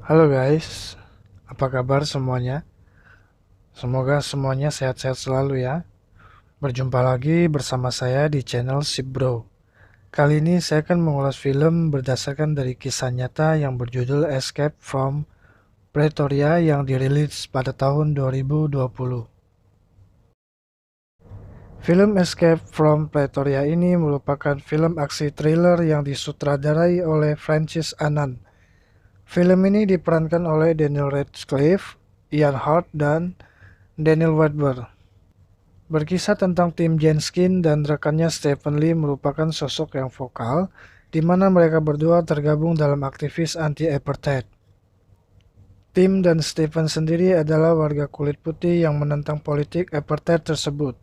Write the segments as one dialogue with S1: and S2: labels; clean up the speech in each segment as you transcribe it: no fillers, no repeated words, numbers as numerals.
S1: Halo guys, apa kabar semuanya? Semoga semuanya sehat-sehat selalu ya. Berjumpa lagi bersama saya di channel Sibro. Kali ini saya akan mengulas film berdasarkan dari kisah nyata yang berjudul Escape from Pretoria yang dirilis pada tahun 2020. Film Escape from Pretoria ini merupakan film aksi thriller yang disutradarai oleh Francis Annan. Film ini diperankan oleh Daniel Radcliffe, Ian Hart, dan Daniel Wedber. Berkisah tentang tim Jenskin dan rekannya Stephen Lee merupakan sosok yang vokal, di mana mereka berdua tergabung dalam aktivis anti-apartheid. Tim dan Stephen sendiri adalah warga kulit putih yang menentang politik apartheid tersebut.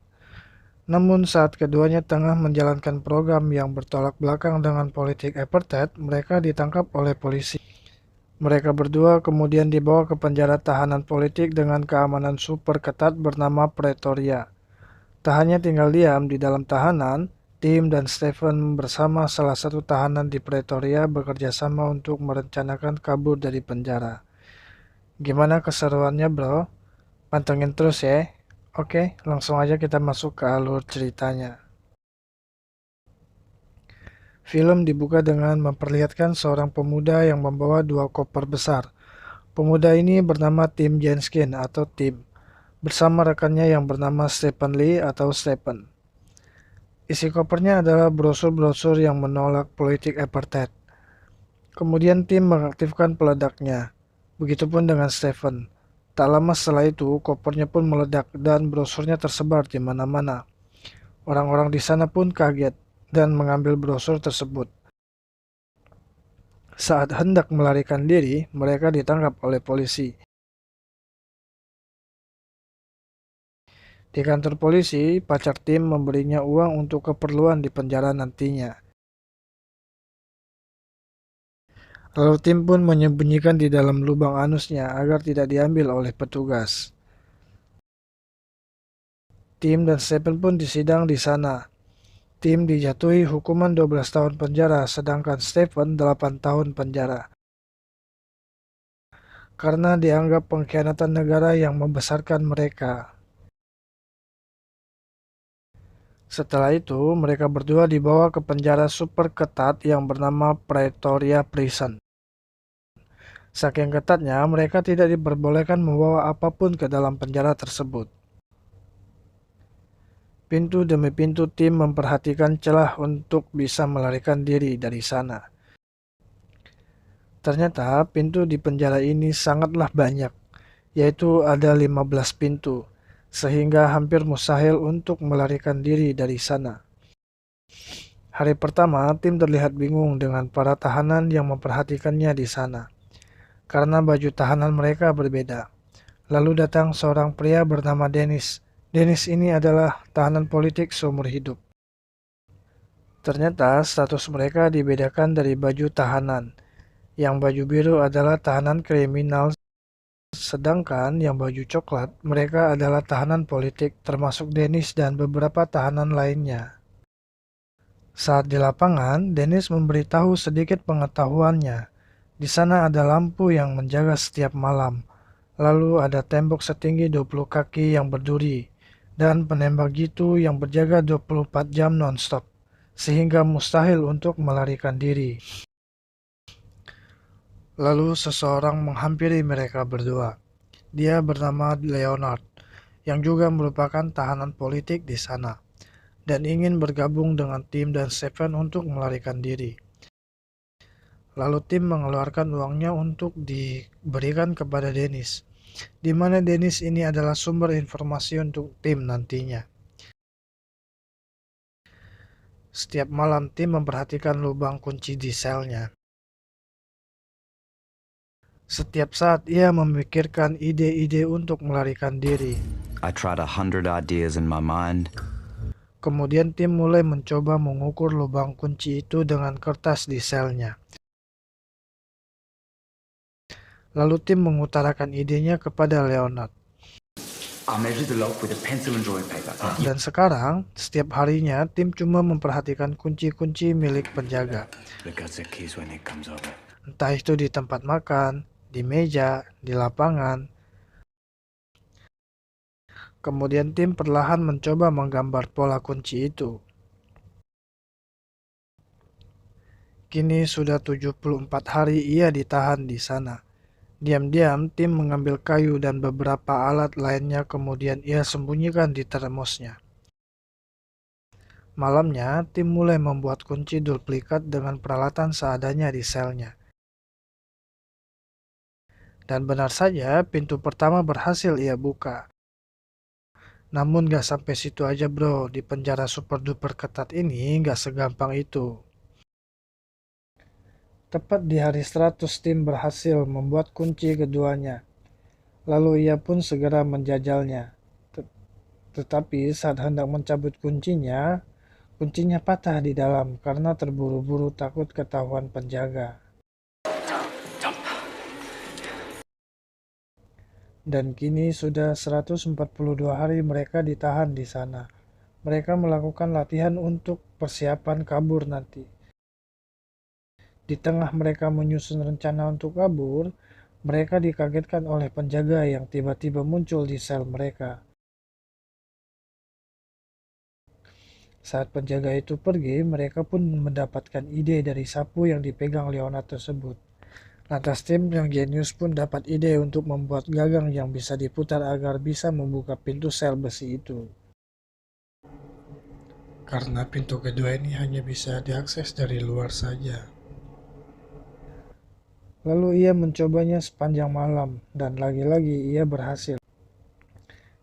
S1: Namun saat keduanya tengah menjalankan program yang bertolak belakang dengan politik apartheid, mereka ditangkap oleh polisi. Mereka berdua kemudian dibawa ke penjara tahanan politik dengan keamanan super ketat bernama Pretoria. Tak hanya tinggal diam di dalam tahanan, Tim dan Stephen bersama salah satu tahanan di Pretoria bekerja sama untuk merencanakan kabur dari penjara. Gimana keseruannya bro? Pantengin terus ya. Oke, langsung aja kita masuk ke alur ceritanya. Film dibuka dengan memperlihatkan seorang pemuda yang membawa dua koper besar. Pemuda ini bernama Tim Jenskin atau Tim, bersama rekannya yang bernama Stephen Lee atau Stephen. Isi kopernya adalah brosur-brosur yang menolak politik apartheid. Kemudian Tim mengaktifkan peledaknya. Begitupun dengan Stephen. Tak lama setelah itu, kopernya pun meledak dan brosurnya tersebar di mana-mana. Orang-orang di sana pun kaget dan mengambil brosur tersebut. Saat hendak melarikan diri, mereka ditangkap oleh polisi. Di kantor polisi, pacar Tim memberinya uang untuk keperluan di penjara nantinya. Lalu Tim pun menyembunyikan di dalam lubang anusnya agar tidak diambil oleh petugas. Tim dan Stephen pun disidang di sana. Tim dijatuhi hukuman 12 tahun penjara, sedangkan Stephen 8 tahun penjara. Karena dianggap pengkhianatan negara yang membesarkan mereka. Setelah itu, mereka berdua dibawa ke penjara super ketat yang bernama Pretoria Prison. Saking ketatnya, mereka tidak diperbolehkan membawa apapun ke dalam penjara tersebut. Pintu demi pintu Tim memperhatikan celah untuk bisa melarikan diri dari sana. Ternyata pintu di penjara ini sangatlah banyak, yaitu ada 15 pintu, sehingga hampir mustahil untuk melarikan diri dari sana. Hari pertama, Tim terlihat bingung dengan para tahanan yang memperhatikannya di sana, karena baju tahanan mereka berbeda. Lalu datang seorang pria bernama Dennis. Dennis ini adalah tahanan politik seumur hidup. Ternyata status mereka dibedakan dari baju tahanan. Yang baju biru adalah tahanan kriminal, sedangkan yang baju coklat mereka adalah tahanan politik termasuk Dennis dan beberapa tahanan lainnya. Saat di lapangan, Dennis memberitahu sedikit pengetahuannya. Di sana ada lampu yang menjaga setiap malam. Lalu ada tembok setinggi 20 kaki yang berduri, dan penembak jitu yang berjaga 24 jam non-stop, sehingga mustahil untuk melarikan diri. Lalu seseorang menghampiri mereka berdua. Dia bernama Leonard, yang juga merupakan tahanan politik di sana, dan ingin bergabung dengan Tim dan Stephen untuk melarikan diri. Lalu Tim mengeluarkan uangnya untuk diberikan kepada Dennis, di mana Dennis ini adalah sumber informasi untuk Tim nantinya. Setiap malam Tim memperhatikan lubang kunci di selnya. Setiap saat ia memikirkan ide-ide untuk melarikan diri.
S2: I tried 100 ideas in my mind.
S1: Kemudian Tim mulai mencoba mengukur lubang kunci itu dengan kertas di selnya. Lalu Tim mengutarakan idenya kepada Leonard. Dan sekarang, setiap harinya Tim cuma memperhatikan kunci-kunci milik penjaga. Entah itu di tempat makan, di meja, di lapangan. Kemudian tim perlahan mencoba menggambar pola kunci itu. Kini sudah 74 hari ia ditahan di sana. Diam-diam tim mengambil kayu dan beberapa alat lainnya kemudian ia sembunyikan di termosnya. Malamnya, tim mulai membuat kunci duplikat dengan peralatan seadanya di selnya. Dan benar saja, pintu pertama berhasil ia buka. Namun gak sampai situ aja bro, di penjara super duper ketat ini gak segampang itu. Tepat di hari 100 tim berhasil membuat kunci keduanya. Lalu ia pun segera menjajalnya. Tetapi saat hendak mencabut kuncinya patah di dalam karena terburu-buru takut ketahuan penjaga. Dan kini sudah 142 hari mereka ditahan di sana. Mereka melakukan latihan untuk persiapan kabur nanti. Di tengah mereka menyusun rencana untuk kabur, mereka dikagetkan oleh penjaga yang tiba-tiba muncul di sel mereka. Saat penjaga itu pergi, mereka pun mendapatkan ide dari sapu yang dipegang Leonard tersebut. Lantas tim yang jenius pun dapat ide untuk membuat gagang yang bisa diputar agar bisa membuka pintu sel besi itu. Karena pintu kedua ini hanya bisa diakses dari luar saja. Lalu ia mencobanya sepanjang malam dan lagi-lagi ia berhasil.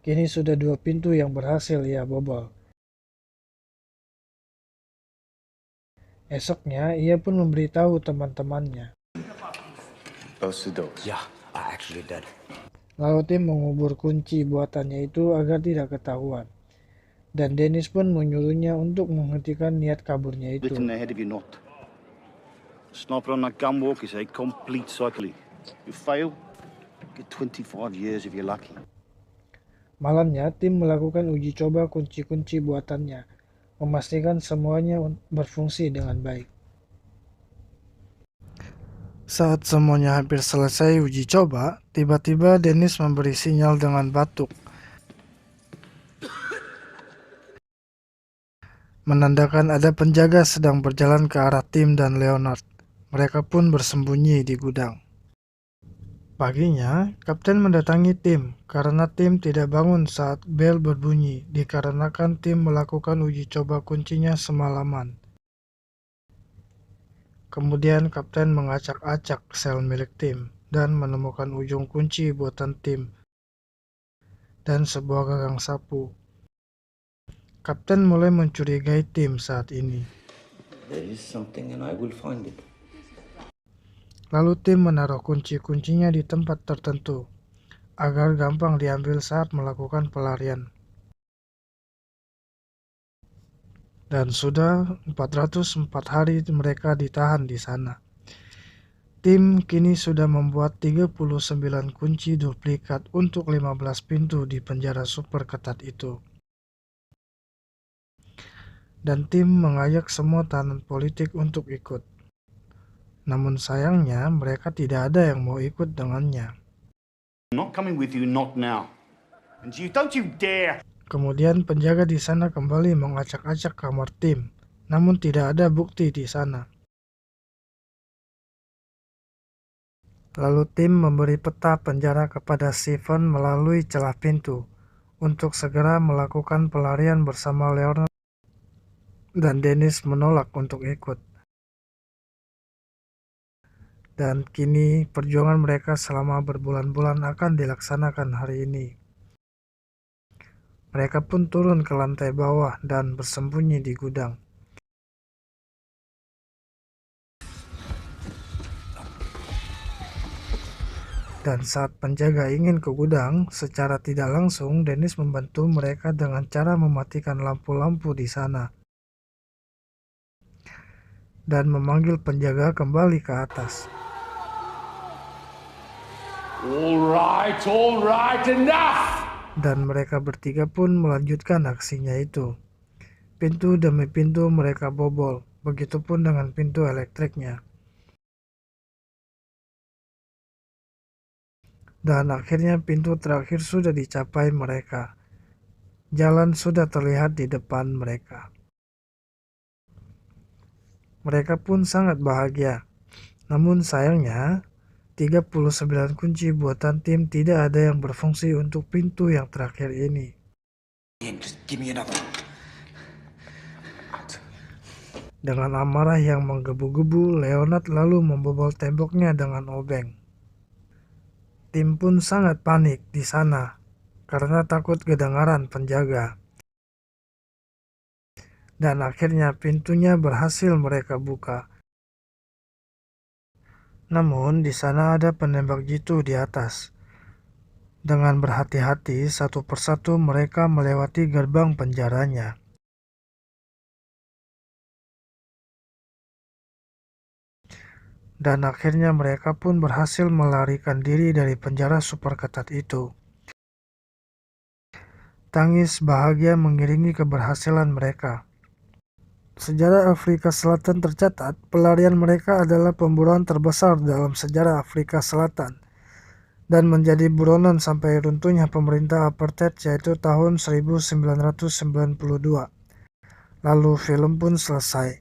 S1: Kini sudah 2 pintu yang berhasil ia bobol. Esoknya ia pun memberitahu teman-temannya.
S2: Yeah, I actually did.
S1: Lalu tim mengubur kunci buatannya itu agar tidak ketahuan. Dan Dennis pun menyuruhnya untuk menghentikan niat kaburnya itu.
S3: Sniper on that gun walk is a complete cycle. You fail, get 25 years if you're lucky.
S1: Malamnya, tim melakukan uji coba kunci-kunci buatannya, memastikan semuanya berfungsi dengan baik. Saat semuanya hampir selesai uji coba, tiba-tiba Dennis memberi sinyal dengan batuk. Menandakan ada penjaga sedang berjalan ke arah tim dan Leonard. Mereka pun bersembunyi di gudang. Paginya, Kapten mendatangi tim karena tim tidak bangun saat bel berbunyi dikarenakan tim melakukan uji coba kuncinya semalaman. Kemudian Kapten mengacak-acak sel milik tim dan menemukan ujung kunci buatan tim dan sebuah gagang sapu. Kapten mulai mencurigai tim saat ini.
S4: There is something and I will find it.
S1: Lalu tim menaruh kunci-kuncinya di tempat tertentu agar gampang diambil saat melakukan pelarian. Dan sudah 404 hari mereka ditahan di sana. Tim kini sudah membuat 39 kunci duplikat untuk 15 pintu di penjara super ketat itu. Dan tim mengajak semua tahanan politik untuk ikut. Namun sayangnya mereka tidak ada yang mau ikut dengannya.
S3: I'm not coming with you, not now. And don't you dare!
S1: Kemudian penjaga di sana kembali mengacak-acak kamar tim, namun tidak ada bukti di sana. Lalu tim memberi peta penjara kepada Steven melalui celah pintu untuk segera melakukan pelarian bersama Leonard, dan Dennis menolak untuk ikut. Dan kini perjuangan mereka selama berbulan-bulan akan dilaksanakan hari ini. Mereka pun turun ke lantai bawah dan bersembunyi di gudang. Dan saat penjaga ingin ke gudang, secara tidak langsung Dennis membantu mereka dengan cara mematikan lampu-lampu di sana. Dan memanggil penjaga kembali ke atas.
S5: All right, enough!
S1: Dan mereka bertiga pun melanjutkan aksinya itu. Pintu demi pintu mereka bobol, begitupun dengan pintu elektriknya. Dan akhirnya pintu terakhir sudah dicapai mereka. Jalan sudah terlihat di depan mereka. Mereka pun sangat bahagia. Namun sayangnya, 39 kunci buatan tim tidak ada yang berfungsi untuk pintu yang terakhir ini.
S4: Just give me another.
S1: Dengan amarah yang menggebu-gebu, Leonard lalu membobol temboknya dengan obeng. Tim pun sangat panik di sana karena takut kedengaran penjaga. Dan akhirnya pintunya berhasil mereka buka. Namun di sana ada penembak jitu di atas. Dengan berhati-hati, satu persatu mereka melewati gerbang penjaranya. Dan akhirnya mereka pun berhasil melarikan diri dari penjara super ketat itu. Tangis bahagia mengiringi keberhasilan mereka. Sejarah Afrika Selatan tercatat, pelarian mereka adalah pemburuan terbesar dalam sejarah Afrika Selatan dan menjadi buronan sampai runtuhnya pemerintah apartheid yaitu tahun 1992. Lalu film pun selesai.